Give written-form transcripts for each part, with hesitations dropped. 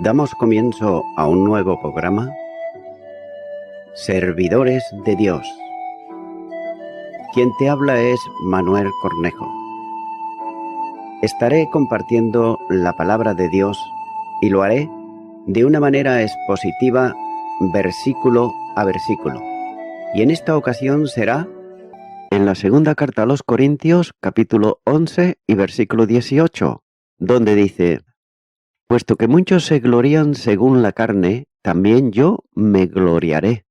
Damos comienzo a un nuevo programa, Servidores de Dios. Quien te habla es Manuel Cornejo. Estaré compartiendo la palabra de Dios y lo haré de una manera expositiva, versículo a versículo. Y en esta ocasión será en la segunda carta a los Corintios, capítulo 11 y versículo 18, donde dice: puesto que muchos se glorían según la carne, también yo me gloriaré.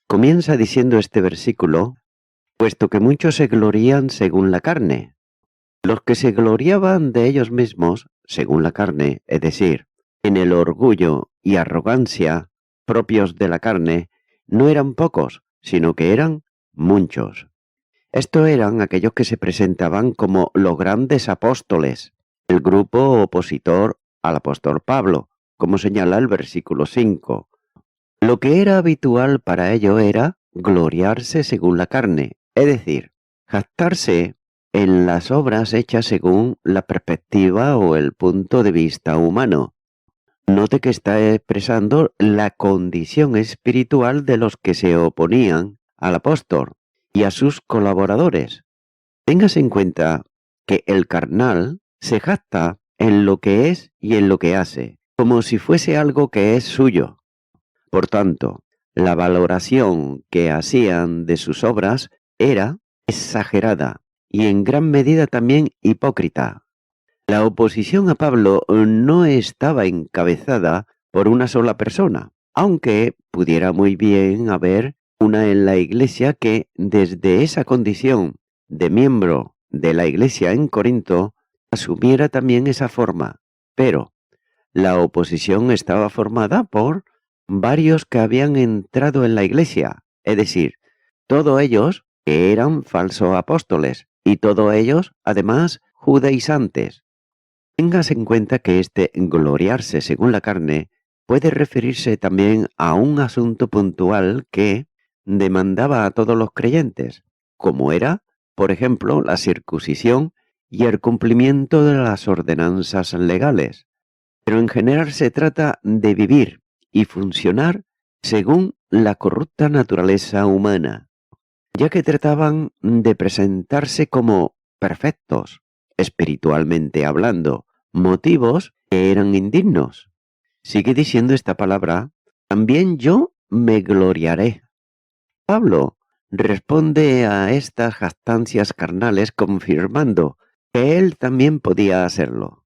Comienza diciendo este versículo: puesto que muchos se glorían según la carne. Los que se gloriaban de ellos mismos, según la carne, es decir, en el orgullo y arrogancia propios de la carne, no eran pocos, sino que eran muchos. Estos eran aquellos que se presentaban como los grandes apóstoles, el grupo opositor al apóstol Pablo, como señala el versículo 5. Lo que era habitual para ello era gloriarse según la carne, es decir, jactarse en las obras hechas según la perspectiva o el punto de vista humano. Note que está expresando la condición espiritual de los que se oponían al apóstol y a sus colaboradores. Téngase en cuenta que el carnal se jacta en lo que es y en lo que hace, como si fuese algo que es suyo. Por tanto, la valoración que hacían de sus obras era exagerada y en gran medida también hipócrita. La oposición a Pablo no estaba encabezada por una sola persona, aunque pudiera muy bien haber una en la iglesia que, desde esa condición de miembro de la iglesia en Corinto, asumiera también esa forma, pero la oposición estaba formada por varios que habían entrado en la iglesia, es decir, todos ellos que eran falsos apóstoles y todos ellos, además, judaizantes. Téngase en cuenta que este gloriarse según la carne puede referirse también a un asunto puntual que demandaba a todos los creyentes, como era, por ejemplo, la circuncisión y el cumplimiento de las ordenanzas legales. Pero en general se trata de vivir y funcionar según la corrupta naturaleza humana, ya que trataban de presentarse como perfectos, espiritualmente hablando, motivos que eran indignos. Sigue diciendo esta palabra: también yo me gloriaré. Pablo responde a estas jactancias carnales confirmando que él también podía hacerlo,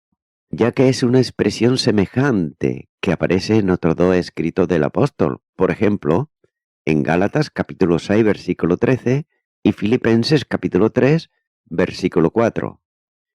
ya que es una expresión semejante que aparece en otros dos escritos del apóstol, por ejemplo, en Gálatas capítulo 6, versículo 13 y Filipenses capítulo 3, versículo 4.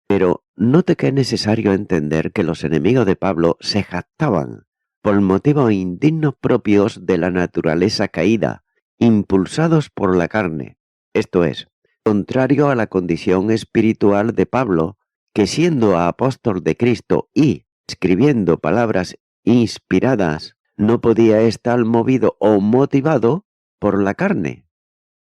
Pero note que es necesario entender que los enemigos de Pablo se jactaban por motivos indignos propios de la naturaleza caída, impulsados por la carne, esto es, contrario a la condición espiritual de Pablo, que siendo apóstol de Cristo y escribiendo palabras inspiradas, no podía estar movido o motivado por la carne.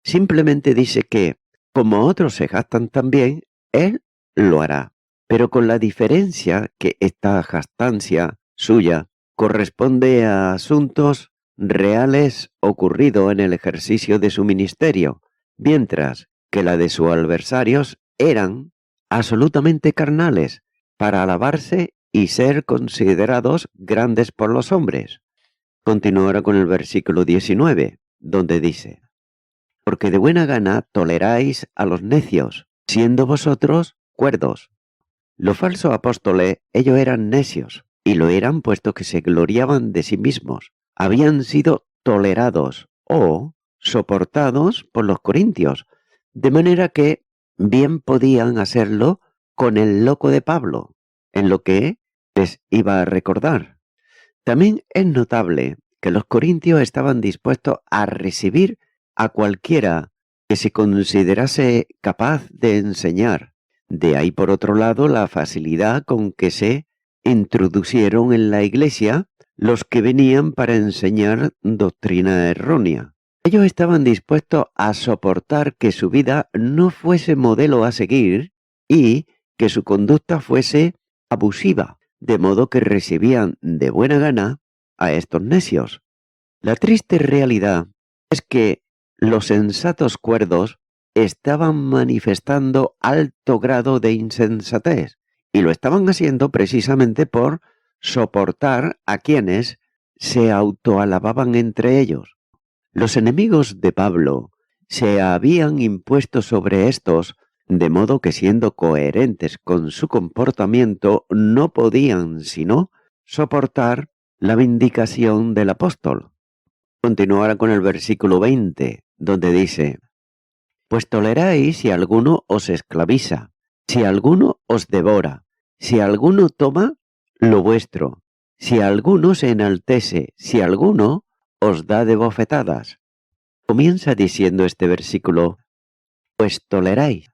Simplemente dice que, como otros se jactan también, él lo hará, pero con la diferencia que esta jactancia suya corresponde a asuntos reales ocurridos en el ejercicio de su ministerio, mientras que la de sus adversarios eran absolutamente carnales, para alabarse y ser considerados grandes por los hombres. Continuará con el versículo 19, donde dice: porque de buena gana toleráis a los necios, siendo vosotros cuerdos. Los falsos apóstoles, ellos eran necios, y lo eran puesto que se gloriaban de sí mismos. Habían sido tolerados o soportados por los corintios, de manera que bien podían hacerlo con el loco de Pablo, en lo que les iba a recordar. También es notable que los corintios estaban dispuestos a recibir a cualquiera que se considerase capaz de enseñar. De ahí, por otro lado, la facilidad con que se introducieron en la iglesia los que venían para enseñar doctrina errónea. Ellos estaban dispuestos a soportar que su vida no fuese modelo a seguir y que su conducta fuese abusiva, de modo que recibían de buena gana a estos necios. La triste realidad es que los sensatos cuerdos estaban manifestando alto grado de insensatez, y lo estaban haciendo precisamente por soportar a quienes se autoalababan entre ellos. Los enemigos de Pablo se habían impuesto sobre estos, de modo que siendo coherentes con su comportamiento no podían sino soportar la vindicación del apóstol. Continuará con el versículo 20, donde dice: Pues toleráis si alguno os esclaviza, si alguno os devora, si alguno toma lo vuestro, si alguno se enaltece, si alguno os da de bofetadas. Comienza diciendo este versículo: pues toleráis.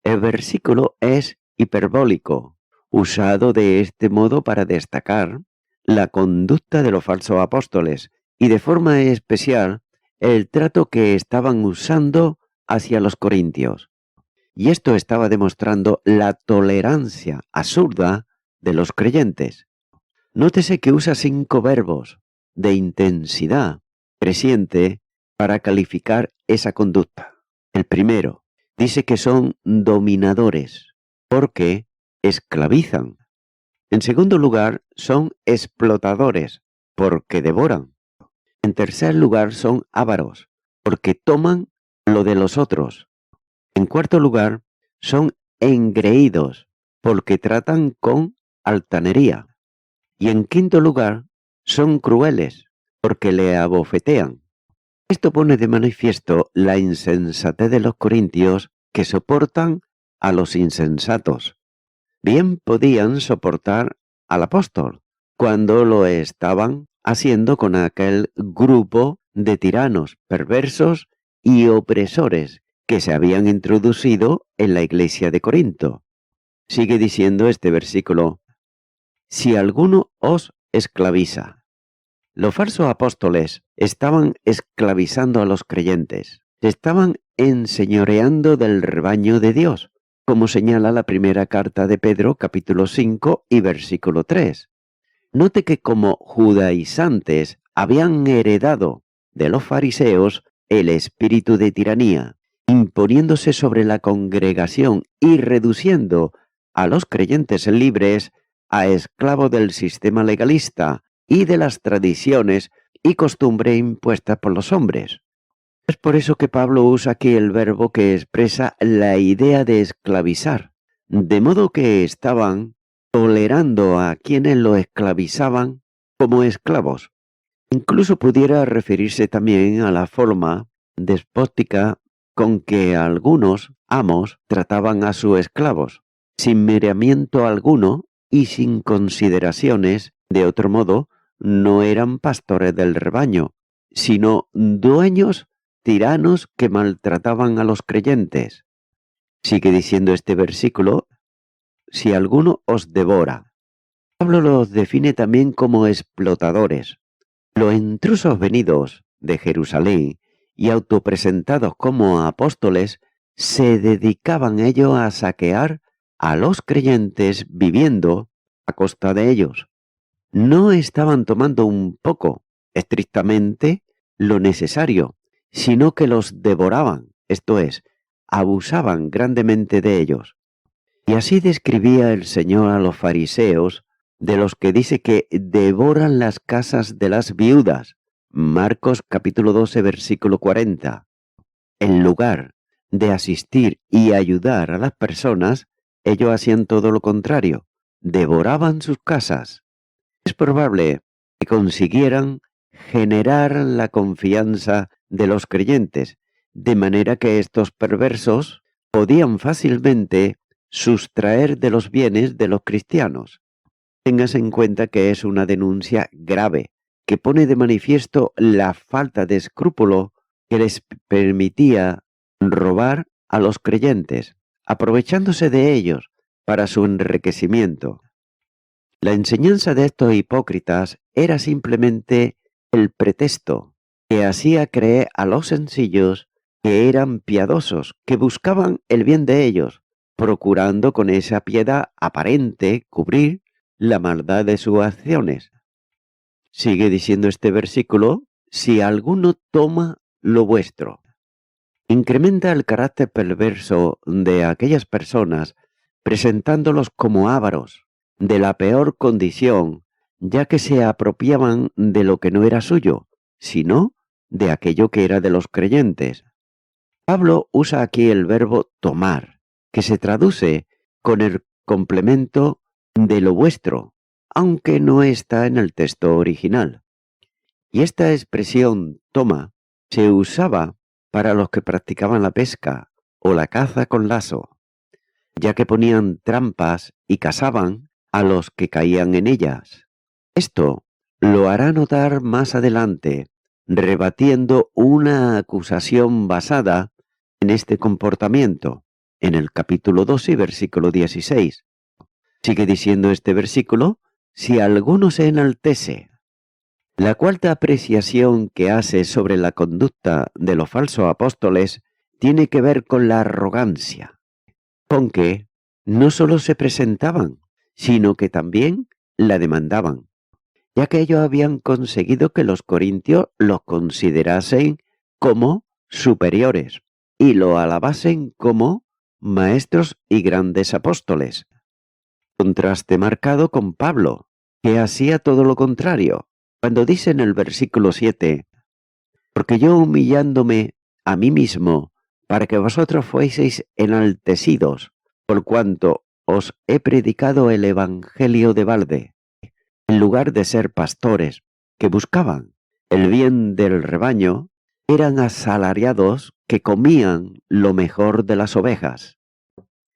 El versículo es hiperbólico, usado de este modo para destacar la conducta de los falsos apóstoles y de forma especial el trato que estaban usando hacia los corintios. Y esto estaba demostrando la tolerancia absurda de los creyentes. Nótese que usa 5 verbos de intensidad creciente para calificar esa conducta. El primero, dice que son dominadores porque esclavizan. En segundo lugar, son explotadores porque devoran. En tercer lugar, son ávaros porque toman lo de los otros. En cuarto lugar, son engreídos porque tratan con altanería. Y en quinto lugar, son crueles porque le abofetean. Esto pone de manifiesto la insensatez de los corintios que soportan a los insensatos. Bien podían soportar al apóstol cuando lo estaban haciendo con aquel grupo de tiranos, perversos y opresores que se habían introducido en la iglesia de Corinto. Sigue diciendo este versículo: si alguno os esclaviza. Los falsos apóstoles estaban esclavizando a los creyentes, estaban enseñoreando del rebaño de Dios, como señala la primera carta de Pedro, capítulo 5 y versículo 3. Note que como judaizantes habían heredado de los fariseos el espíritu de tiranía, imponiéndose sobre la congregación y reduciendo a los creyentes libres a esclavos del sistema legalista y de las tradiciones y costumbres impuestas por los hombres. Es por eso que Pablo usa aquí el verbo que expresa la idea de esclavizar, de modo que estaban tolerando a quienes lo esclavizaban como esclavos. Incluso pudiera referirse también a la forma despótica con que algunos amos trataban a sus esclavos, sin miramiento alguno y sin consideraciones. De otro modo, no eran pastores del rebaño, sino dueños tiranos que maltrataban a los creyentes. Sigue diciendo este versículo: si alguno os devora. Pablo los define también como explotadores. Los intrusos venidos de Jerusalén y autopresentados como apóstoles se dedicaban ellos a saquear a los creyentes viviendo a costa de ellos. No estaban tomando un poco, estrictamente, lo necesario, sino que los devoraban, esto es, abusaban grandemente de ellos. Y así describía el Señor a los fariseos, de los que dice que devoran las casas de las viudas. Marcos capítulo 12, versículo 40. En lugar de asistir y ayudar a las personas, ellos hacían todo lo contrario, devoraban sus casas. Es probable que consiguieran generar la confianza de los creyentes, de manera que estos perversos podían fácilmente sustraer de los bienes de los cristianos. Téngase en cuenta que es una denuncia grave, que pone de manifiesto la falta de escrúpulo que les permitía robar a los creyentes, aprovechándose de ellos para su enriquecimiento. La enseñanza de estos hipócritas era simplemente el pretexto que hacía creer a los sencillos que eran piadosos, que buscaban el bien de ellos, procurando con esa piedad aparente cubrir la maldad de sus acciones. Sigue diciendo este versículo, si alguno toma lo vuestro. Incrementa el carácter perverso de aquellas personas, presentándolos como ávaros, de la peor condición, ya que se apropiaban de lo que no era suyo, sino de aquello que era de los creyentes. Pablo usa aquí el verbo tomar, que se traduce con el complemento de lo vuestro, aunque no está en el texto original. Y esta expresión toma se usaba para los que practicaban la pesca o la caza con lazo, ya que ponían trampas y cazaban a los que caían en ellas. Esto lo hará notar más adelante, rebatiendo una acusación basada en este comportamiento, en el capítulo 12, versículo 16. Sigue diciendo este versículo, si alguno se enaltece. La cuarta apreciación que hace sobre la conducta de los falsos apóstoles tiene que ver con la arrogancia, con que no solo se presentaban, sino que también la demandaban, ya que ellos habían conseguido que los corintios los considerasen como superiores y lo alabasen como maestros y grandes apóstoles. Contraste marcado con Pablo, que hacía todo lo contrario, cuando dice en el versículo 7, porque yo humillándome a mí mismo, para que vosotros fueseis enaltecidos, por cuanto os he predicado el evangelio de balde, en lugar de ser pastores que buscaban el bien del rebaño, eran asalariados que comían lo mejor de las ovejas.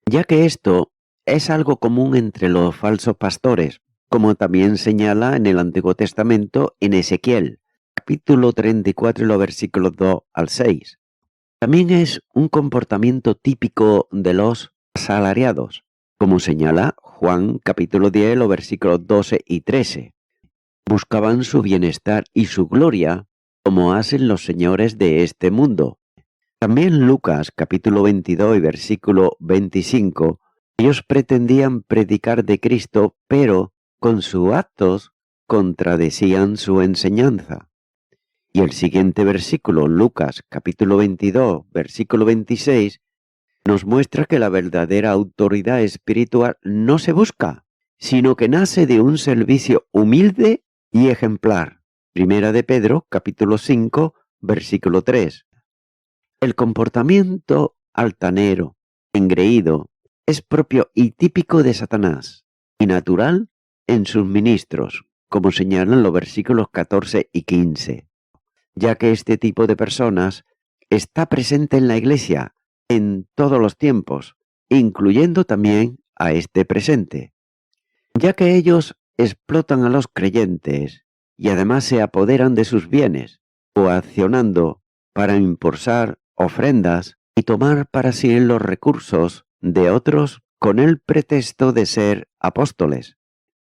Ya que esto es algo común entre los falsos pastores, como también señala en el Antiguo Testamento en Ezequiel, capítulo 34 y los versículos 2 al 6. También es un comportamiento típico de los asalariados, como señala Juan capítulo 10, los versículos 12 y 13. Buscaban su bienestar y su gloria, como hacen los señores de este mundo. También Lucas capítulo 22 y versículo 25, ellos pretendían predicar de Cristo, pero con sus actos contradecían su enseñanza. Y el siguiente versículo, Lucas capítulo 22, versículo 26, nos muestra que la verdadera autoridad espiritual no se busca, sino que nace de un servicio humilde y ejemplar. Primera de Pedro capítulo 5, versículo 3. El comportamiento altanero, engreído, es propio y típico de Satanás, y natural en sus ministros, como señalan los versículos 14 y 15, ya que este tipo de personas está presente en la Iglesia en todos los tiempos, incluyendo también a este presente, ya que ellos explotan a los creyentes y además se apoderan de sus bienes, coaccionando para impulsar ofrendas y tomar para sí los recursos de otros con el pretexto de ser apóstoles.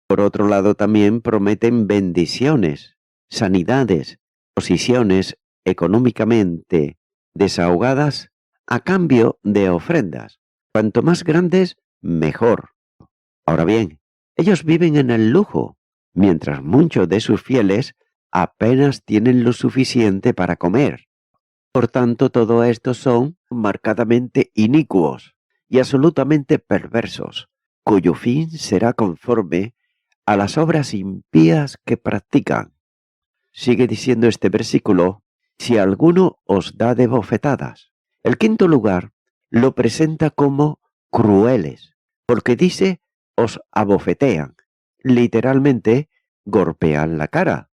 Por otro lado, también prometen bendiciones, sanidades, posiciones económicamente desahogadas a cambio de ofrendas. Cuanto más grandes, mejor. Ahora bien, ellos viven en el lujo, mientras muchos de sus fieles apenas tienen lo suficiente para comer. Por tanto, todo estos son marcadamente inicuos y absolutamente perversos, cuyo fin será conforme a las obras impías que practican. Sigue diciendo este versículo, si alguno os da de bofetadas. El quinto lugar lo presenta como crueles, porque dice os abofetean, literalmente golpean la cara.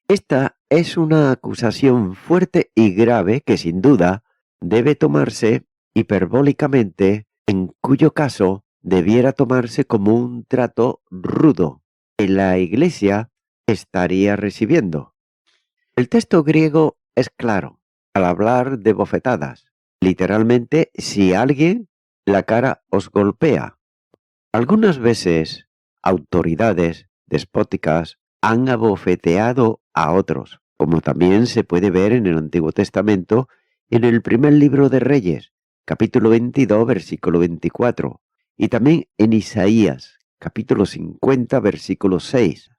Esta es una acusación fuerte y grave que sin duda debe tomarse hiperbólicamente, en cuyo caso debiera tomarse como un trato rudo que la Iglesia estaría recibiendo. El texto griego es claro al hablar de bofetadas. Literalmente, si alguien la cara os golpea. Algunas veces, autoridades despóticas han abofeteado a otros, como también se puede ver en el Antiguo Testamento, en el primer libro de Reyes, capítulo 22, versículo 24, y también en Isaías, capítulo 50, versículo 6.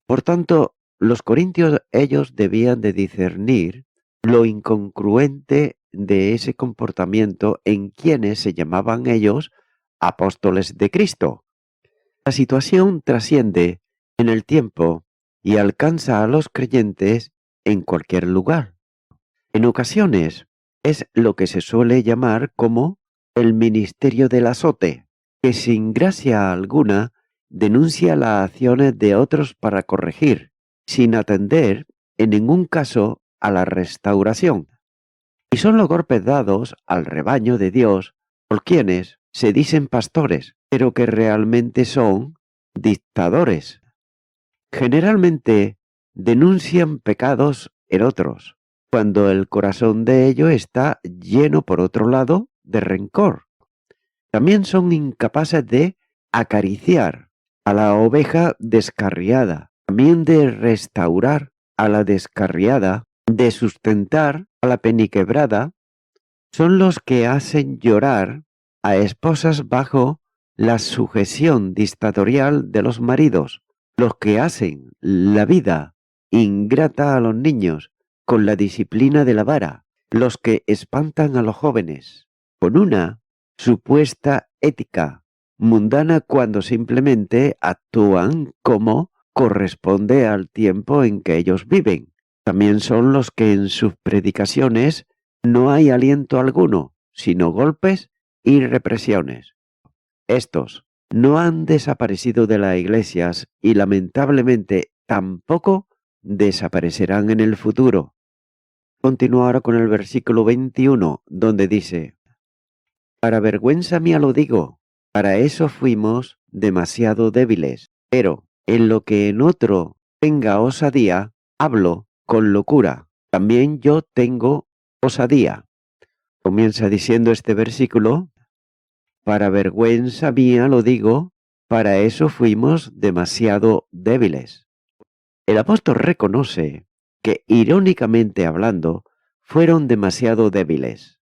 Por tanto, los corintios ellos debían de discernir lo incongruente de ese comportamiento en quienes se llamaban ellos apóstoles de Cristo. La situación trasciende en el tiempo y alcanza a los creyentes en cualquier lugar. En ocasiones es lo que se suele llamar como el ministerio del azote, que sin gracia alguna denuncia las acciones de otros para corregir, sin atender en ningún caso a la restauración. Y son los golpes dados al rebaño de Dios por quienes se dicen pastores, pero que realmente son dictadores. Generalmente denuncian pecados en otros, cuando el corazón de ellos está lleno, por otro lado, de rencor. También son incapaces de acariciar a la oveja descarriada, también de restaurar a la descarriada, de sustentar a la peniquebrada. Son los que hacen llorar a esposas bajo la sujeción dictatorial de los maridos, los que hacen la vida ingrata a los niños con la disciplina de la vara, los que espantan a los jóvenes con una supuesta ética mundana cuando simplemente actúan como corresponde al tiempo en que ellos viven. También son los que en sus predicaciones no hay aliento alguno, sino golpes y represiones. Estos no han desaparecido de las iglesias y lamentablemente tampoco desaparecerán en el futuro. Continúo ahora con el versículo 21, donde dice: para vergüenza mía lo digo, para eso fuimos demasiado débiles, pero en lo que en otro tenga osadía, hablo con locura. También yo tengo osadía. Comienza diciendo este versículo: para vergüenza mía lo digo, para eso fuimos demasiado débiles. El apóstol reconoce que, irónicamente hablando, fueron demasiado débiles.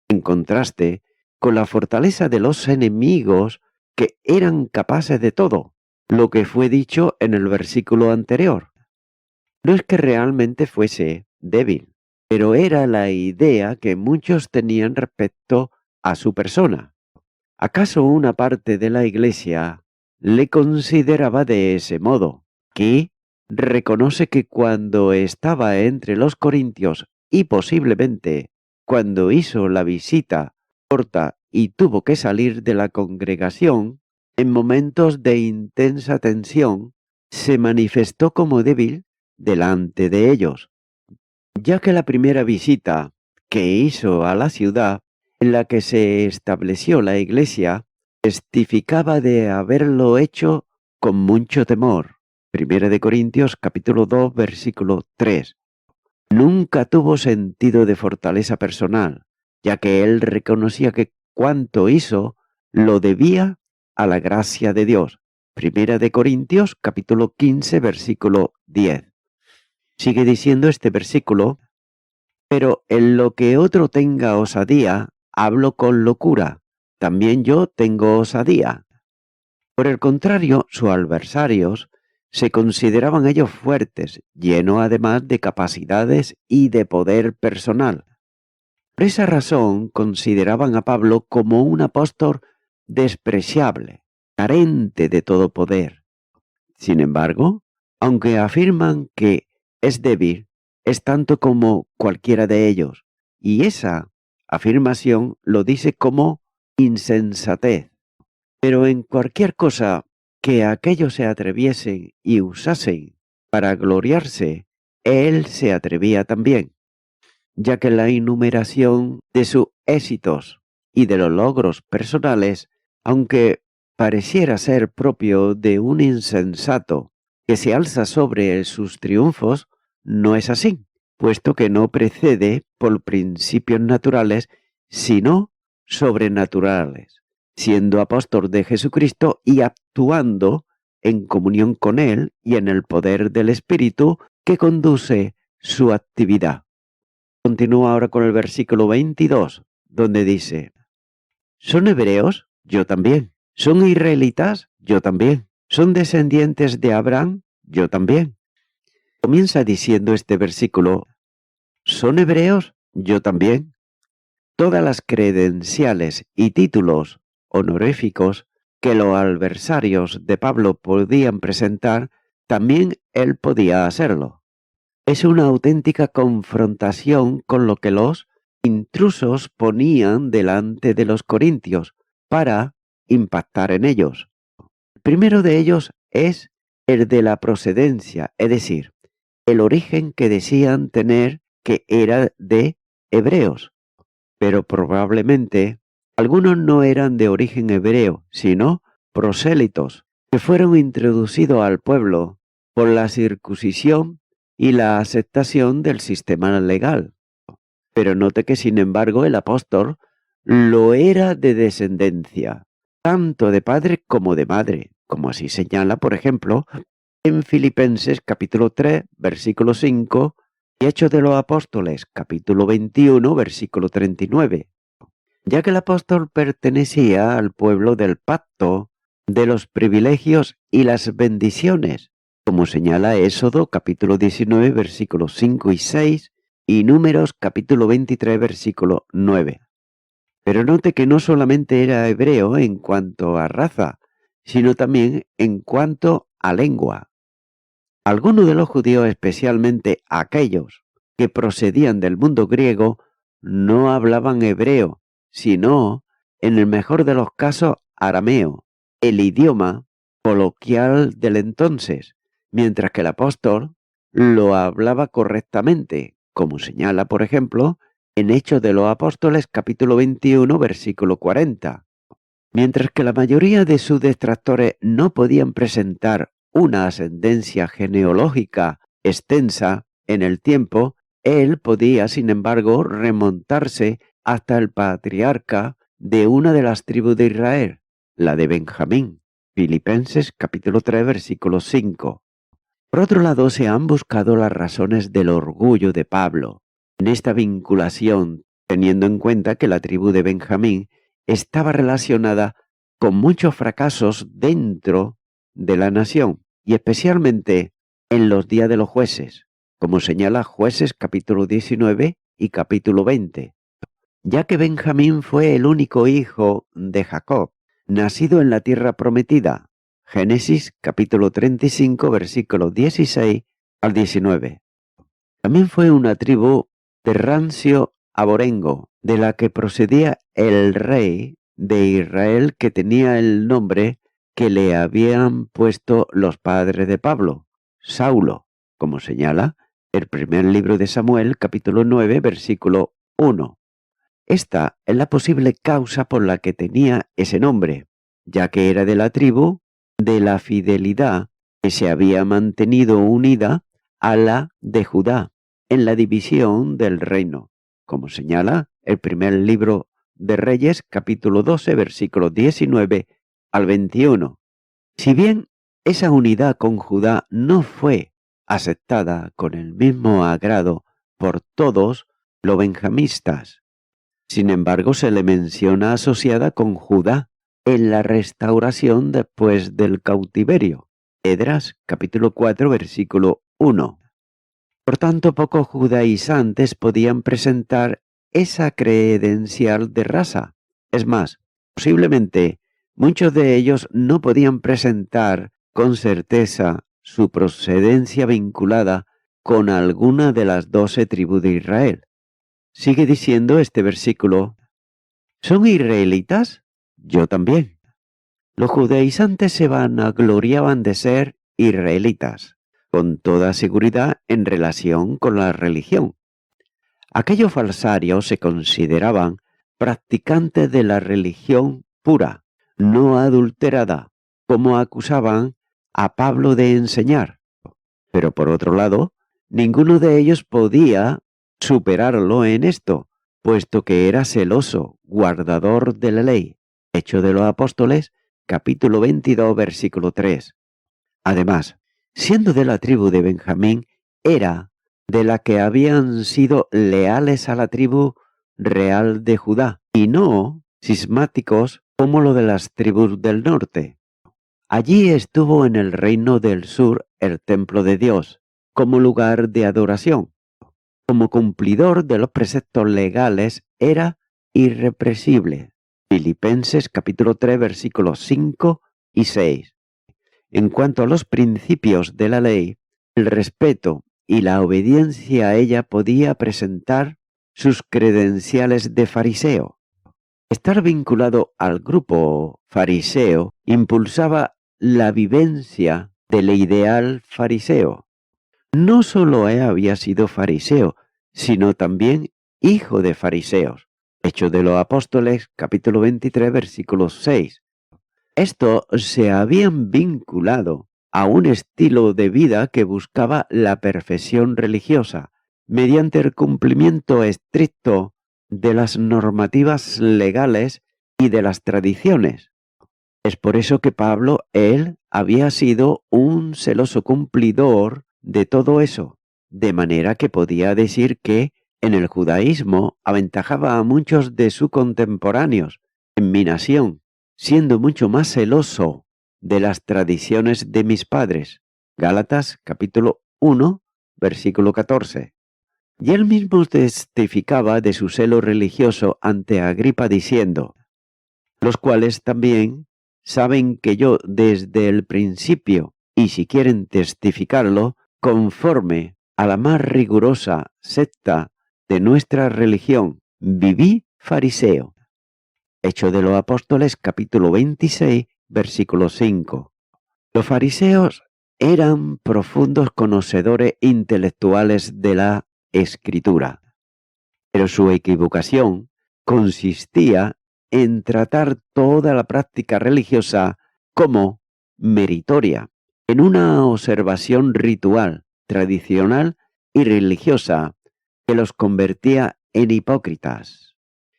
En contraste con la fortaleza de los enemigos que eran capaces de todo, lo que fue dicho en el versículo anterior. No es que realmente fuese débil, pero era la idea que muchos tenían respecto a su persona. ¿Acaso una parte de la iglesia le consideraba de ese modo? Que reconoce que cuando estaba entre los corintios y posiblemente cuando hizo la visita corta y tuvo que salir de la congregación, en momentos de intensa tensión, se manifestó como débil delante de ellos, ya que la primera visita que hizo a la ciudad en la que se estableció la iglesia testificaba de haberlo hecho con mucho temor. Primera de Corintios capítulo 2 versículo 3. Nunca tuvo sentido de fortaleza personal, ya que él reconocía que cuanto hizo lo debía a la gracia de Dios. Primera de Corintios capítulo 15 versículo 10. Sigue diciendo este versículo: pero en lo que otro tenga osadía, hablo con locura. También yo tengo osadía. Por el contrario, sus adversarios se consideraban ellos fuertes, llenos además de capacidades y de poder personal. Por esa razón consideraban a Pablo como un apóstol despreciable, carente de todo poder. Sin embargo, aunque afirman que es débil, es tanto como cualquiera de ellos, y esa afirmación lo dice como insensatez. Pero en cualquier cosa que aquellos se atreviesen y usasen para gloriarse, él se atrevía también, ya que la enumeración de sus éxitos y de los logros personales, aunque pareciera ser propio de un insensato que se alza sobre sus triunfos, no es así, puesto que no precede por principios naturales, sino sobrenaturales, siendo apóstol de Jesucristo y actuando en comunión con Él y en el poder del Espíritu que conduce su actividad. Continúa ahora con el versículo 22, donde dice: ¿son hebreos? Yo también. ¿Son israelitas? Yo también. ¿Son descendientes de Abraham? Yo también. Comienza diciendo este versículo, ¿son hebreos? Yo también. Todas las credenciales y títulos honoríficos que los adversarios de Pablo podían presentar, también él podía hacerlo. Es una auténtica confrontación con lo que los intrusos ponían delante de los corintios para impactar en ellos. El primero de ellos es el de la procedencia, es decir, el origen que decían tener, que era de hebreos. Pero probablemente algunos no eran de origen hebreo, sino prosélitos, que fueron introducidos al pueblo por la circuncisión y la aceptación del sistema legal. Pero note que, sin embargo, el apóstol lo era de descendencia, tanto de padre como de madre, como así señala, por ejemplo, en Filipenses capítulo 3, versículo 5, y Hechos de los Apóstoles, capítulo 21, versículo 39, ya que el apóstol pertenecía al pueblo del pacto, de los privilegios y las bendiciones, como señala Éxodo, capítulo 19, versículos 5 y 6, y Números, capítulo 23, versículo 9. Pero note que no solamente era hebreo en cuanto a raza, sino también en cuanto a lengua. Algunos de los judíos, especialmente aquellos que procedían del mundo griego, no hablaban hebreo, sino, en el mejor de los casos, arameo, el idioma coloquial del entonces, mientras que el apóstol lo hablaba correctamente, como señala, por ejemplo, en Hechos de los Apóstoles, capítulo 21, versículo 40. Mientras que la mayoría de sus detractores no podían presentar una ascendencia genealógica extensa en el tiempo, él podía, sin embargo, remontarse hasta el patriarca de una de las tribus de Israel, la de Benjamín. Filipenses capítulo 3, versículo 5. Por otro lado, se han buscado las razones del orgullo de Pablo en esta vinculación, teniendo en cuenta que la tribu de Benjamín estaba relacionada con muchos fracasos dentro de la nación, y especialmente en los días de los jueces, como señala Jueces capítulo 19 y capítulo 20, ya que Benjamín fue el único hijo de Jacob, nacido en la tierra prometida. Génesis capítulo 35, versículos 16 al 19. También fue una tribu de rancio aborengo, de la que procedía el rey de Israel que tenía el nombre que le habían puesto los padres de Pablo, Saulo, como señala el primer libro de Samuel, capítulo 9, versículo 1. Esta es la posible causa por la que tenía ese nombre, ya que era de la tribu de la fidelidad que se había mantenido unida a la de Judá en la división del reino, como señala el primer libro de Reyes, capítulo 12, versículos 19 al 21. Si bien esa unidad con Judá no fue aceptada con el mismo agrado por todos los benjamistas, sin embargo se le menciona asociada con Judá en la restauración después del cautiverio. Esdras, capítulo 4, versículo 1. Por tanto, pocos judaizantes podían presentar esa credencial de raza. Es más, posiblemente muchos de ellos no podían presentar con certeza su procedencia vinculada con alguna de las 12 tribus de Israel. Sigue diciendo este versículo, ¿son israelitas? Yo también. Los judaizantes se vanagloriaban de ser israelitas, con toda seguridad en relación con la religión. Aquellos falsarios se consideraban practicantes de la religión pura, no adulterada, como acusaban a Pablo de enseñar. Pero por otro lado, ninguno de ellos podía superarlo en esto, puesto que era celoso, guardador de la ley. Hechos de los Apóstoles, capítulo 22, versículo 3. Además, siendo de la tribu de Benjamín, era de la que habían sido leales a la tribu real de Judá, y no cismáticos como lo de las tribus del norte. Allí estuvo en el reino del sur el templo de Dios, como lugar de adoración. Como cumplidor de los preceptos legales era irrepresible. Filipenses capítulo 3 versículos 5 y 6. En cuanto a los principios de la ley, el respeto y la obediencia a ella podía presentar sus credenciales de fariseo. Estar vinculado al grupo fariseo impulsaba la vivencia del ideal fariseo. No solo había sido fariseo, sino también hijo de fariseos. Hechos de los Apóstoles, capítulo 23, versículo 6. Estos se habían vinculado a un estilo de vida que buscaba la perfección religiosa, mediante el cumplimiento estricto de las normativas legales y de las tradiciones. Es por eso que Pablo, él, había sido un celoso cumplidor de todo eso, de manera que podía decir que en el judaísmo aventajaba a muchos de sus contemporáneos en mi nación, siendo mucho más celoso de las tradiciones de mis padres. Gálatas capítulo 1, versículo 14. Y él mismo testificaba de su celo religioso ante Agripa diciendo, los cuales también saben que yo desde el principio, y si quieren testificarlo, conforme a la más rigurosa secta de nuestra religión, viví fariseo. Hechos de los Apóstoles capítulo 26, versículo 5. Los fariseos eran profundos conocedores intelectuales de la Escritura, pero su equivocación consistía en tratar toda la práctica religiosa como meritoria, en una observación ritual, tradicional y religiosa que los convertía en hipócritas.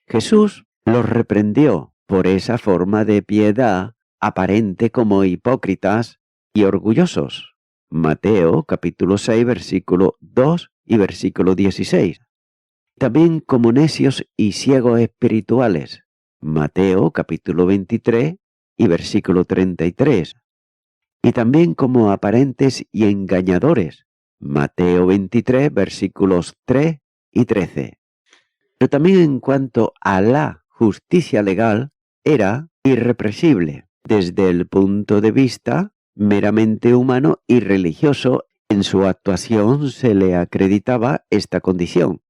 Jesús los reprendió por esa forma de piedad aparente como hipócritas y orgullosos. Mateo capítulo 6 versículo 2 y versículo 16. También como necios y ciegos espirituales. Mateo capítulo 23 y versículo 33. Y también como aparentes y engañadores. Mateo 23 versículos 3 y 13. Pero también en cuanto a la justicia legal, era irrepresible desde el punto de vista meramente humano y religioso. En su actuación se le acreditaba esta condición.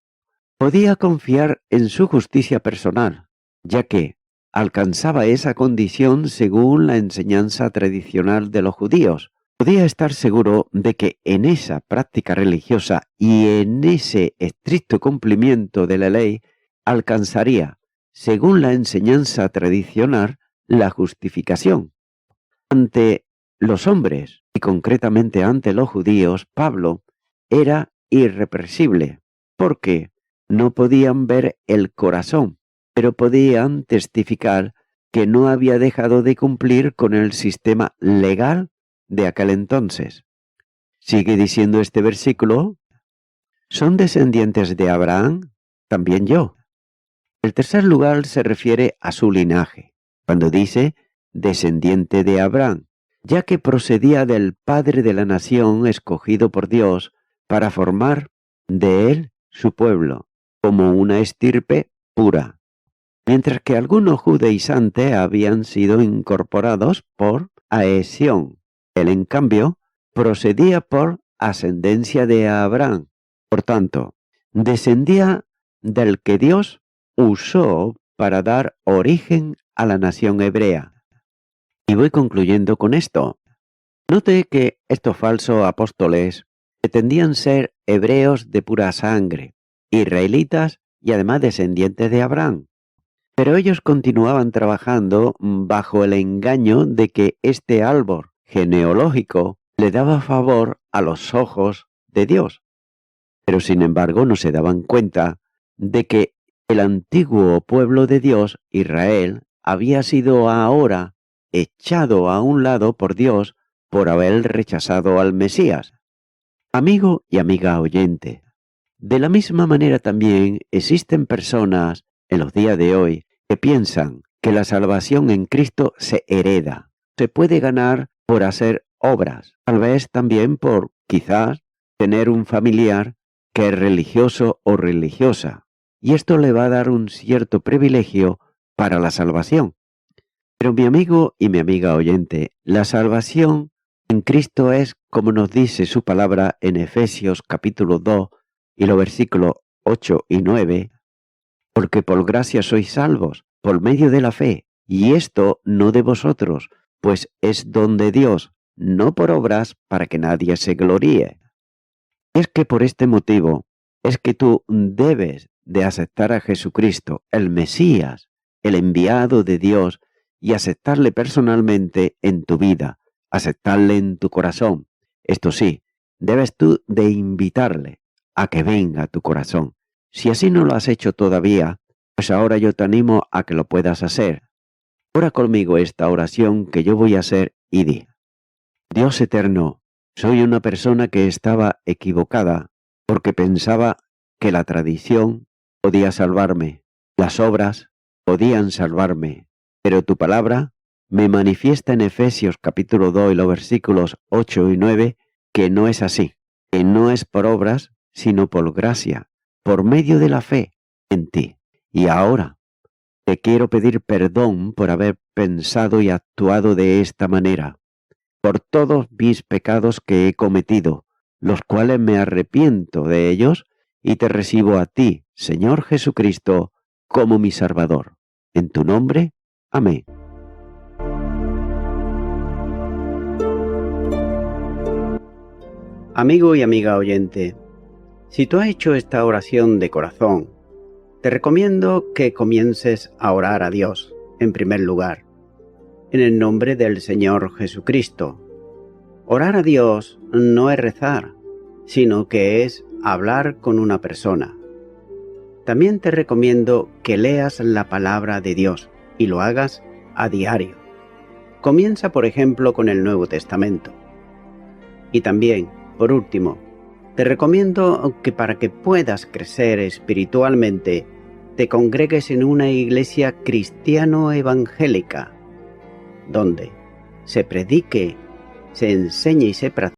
Podía confiar en su justicia personal, ya que alcanzaba esa condición según la enseñanza tradicional de los judíos. Podía estar seguro de que en esa práctica religiosa y en ese estricto cumplimiento de la ley alcanzaría, según la enseñanza tradicional, la justificación. Ante los hombres, y concretamente ante los judíos, Pablo era irrepresible, porque no podían ver el corazón, pero podían testificar que no había dejado de cumplir con el sistema legal de aquel entonces. Sigue diciendo este versículo, ¿son descendientes de Abraham? También yo. El tercer lugar se refiere a su linaje, cuando dice descendiente de Abraham, ya que procedía del padre de la nación escogido por Dios para formar de él su pueblo, como una estirpe pura, mientras que algunos judaizantes habían sido incorporados por adhesión. Él, en cambio, procedía por ascendencia de Abraham. Por tanto, descendía del que Dios usó para dar origen a la nación hebrea. Y voy concluyendo con esto. Note que estos falsos apóstoles pretendían ser hebreos de pura sangre, israelitas y además descendientes de Abraham. Pero ellos continuaban trabajando bajo el engaño de que este árbol genealógico le daba favor a los ojos de Dios. Pero sin embargo no se daban cuenta de que el antiguo pueblo de Dios, Israel, había sido ahora echado a un lado por Dios por haber rechazado al Mesías. Amigo y amiga oyente, de la misma manera también existen personas en los días de hoy que piensan que la salvación en Cristo se hereda, se puede ganar por hacer obras, tal vez también por, quizás, tener un familiar que es religioso o religiosa, y esto le va a dar un cierto privilegio para la salvación. Pero mi amigo y mi amiga oyente, la salvación en Cristo es, como nos dice su palabra en Efesios capítulo 2 y los versículos 8 y 9, porque por gracia sois salvos, por medio de la fe, y esto no de vosotros, pues es don de Dios, no por obras para que nadie se gloríe. Es que por este motivo es que tú debes de aceptar a Jesucristo, el Mesías, el enviado de Dios, y aceptarle personalmente en tu vida, aceptarle en tu corazón. Esto sí, debes tú de invitarle a que venga a tu corazón. Si así no lo has hecho todavía, pues ahora yo te animo a que lo puedas hacer. Ora conmigo esta oración que yo voy a hacer y di: Dios eterno, soy una persona que estaba equivocada porque pensaba que la tradición podía salvarme, las obras podían salvarme, pero tu palabra me manifiesta en Efesios capítulo 2 y los versículos 8 y 9 que no es así, que no es por obras, sino por gracia, por medio de la fe en ti. Y ahora te quiero pedir perdón por haber pensado y actuado de esta manera, por todos mis pecados que he cometido, los cuales me arrepiento de ellos y te recibo a ti, Señor Jesucristo, como mi Salvador. En tu nombre, amén. Amigo y amiga oyente, si tú has hecho esta oración de corazón, te recomiendo que comiences a orar a Dios, en primer lugar, en el nombre del Señor Jesucristo. Orar a Dios no es rezar, sino que es hablar con una persona. También te recomiendo que leas la palabra de Dios y lo hagas a diario. Comienza, por ejemplo, con el Nuevo Testamento. Y también, por último, te recomiendo que para que puedas crecer espiritualmente, te congregues en una iglesia cristiano-evangélica, donde se predique, se enseñe y se practique